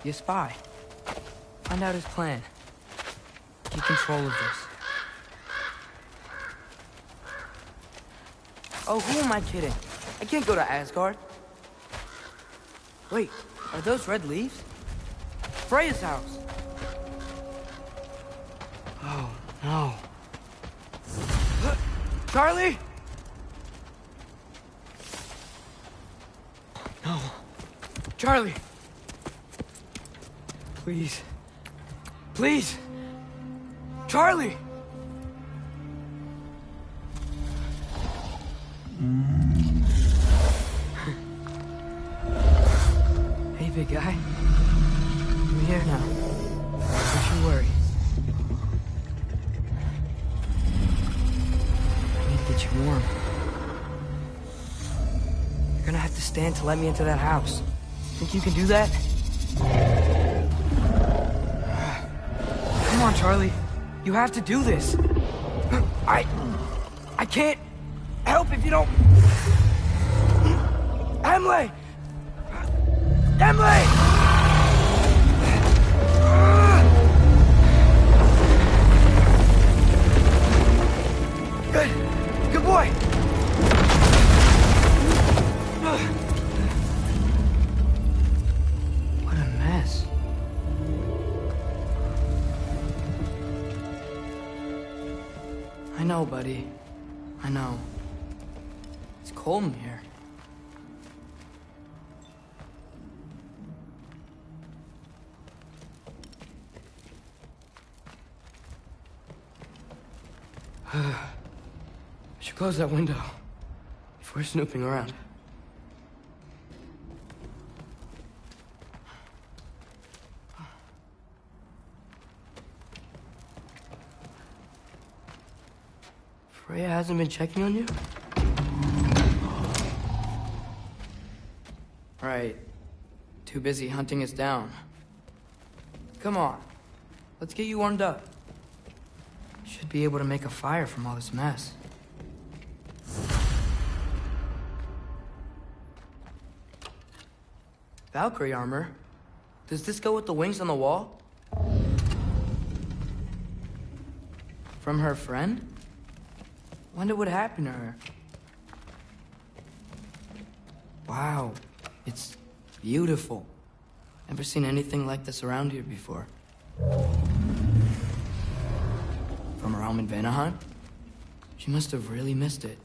Be a spy. Find out his plan. Get control of this. Oh, who am I kidding? I can't go to Asgard. Wait, are those red leaves? Freya's house. Oh, no. Charlie? No. Charlie. Please. Please. Charlie! Hey, big guy. I'm here now. Don't you worry. I need to get you warm. You're gonna have to stand to let me into that house. Think you can do that? Come on, Charlie. You have to do this. I can't help if you don't... Emily! Emily! Good boy! What a mess. I know, buddy. I know. It's cold in here. I should close that window We're snooping around. Freya hasn't been checking on you? Right. Too busy hunting us down. Come on. Let's get you warmed up. Should be able to make a fire from all this mess. Valkyrie armor? Does this go with the wings on the wall? From her friend? Wonder what happened to her. Wow, it's beautiful. Never seen anything like this around here before. From her home in Vanaheim? She must have really missed it.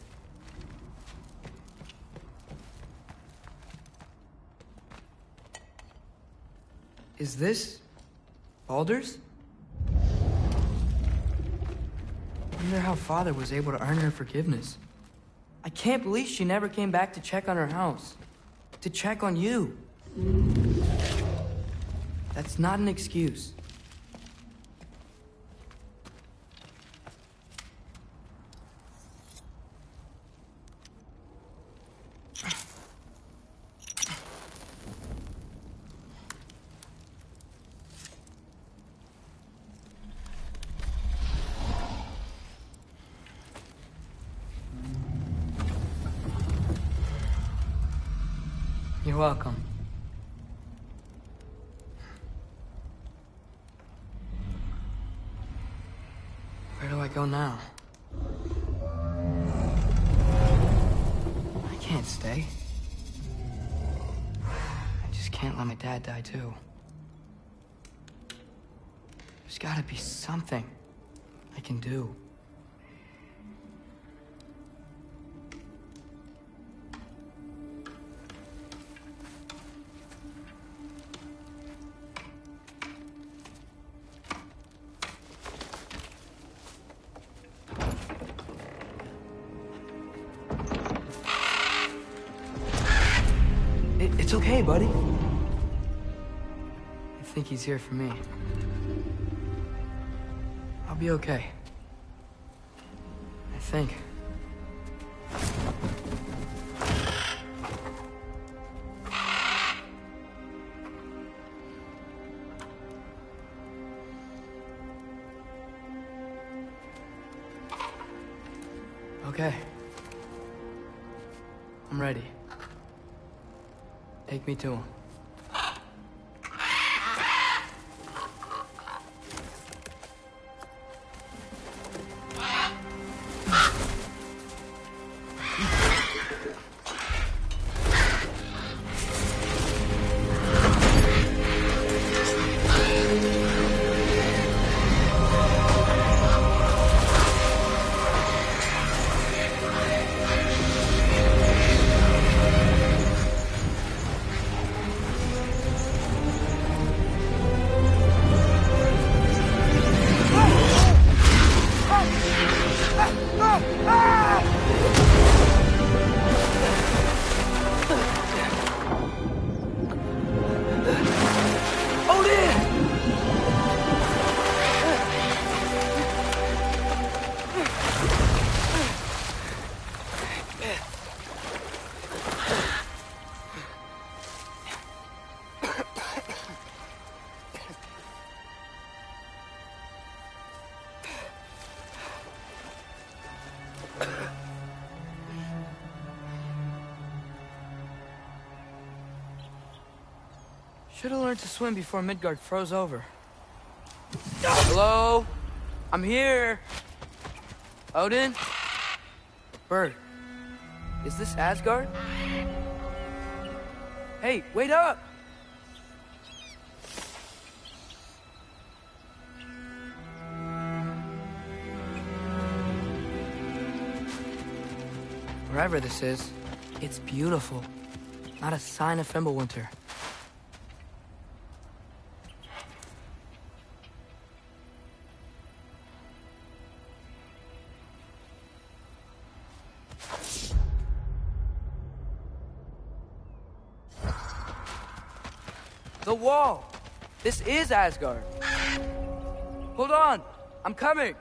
Is this Baldur's? Wonder how Father was able to earn her forgiveness. I can't believe she never came back to check on her house. To check on you. That's not an excuse. You're welcome. Where do I go now? I can't stay. I just can't let my dad die too. There's gotta be something I can do. It's okay, buddy. I think he's here for me. I'll be okay. I think. Okay. I'm ready. Take me to him. Should have learned to swim before Midgard froze over. Hello? I'm here. Odin? Bird. Is this Asgard? Hey, wait up! Wherever this is, it's beautiful. Not a sign of Fimbulwinter. The wall! This is Asgard! Hold on! I'm coming!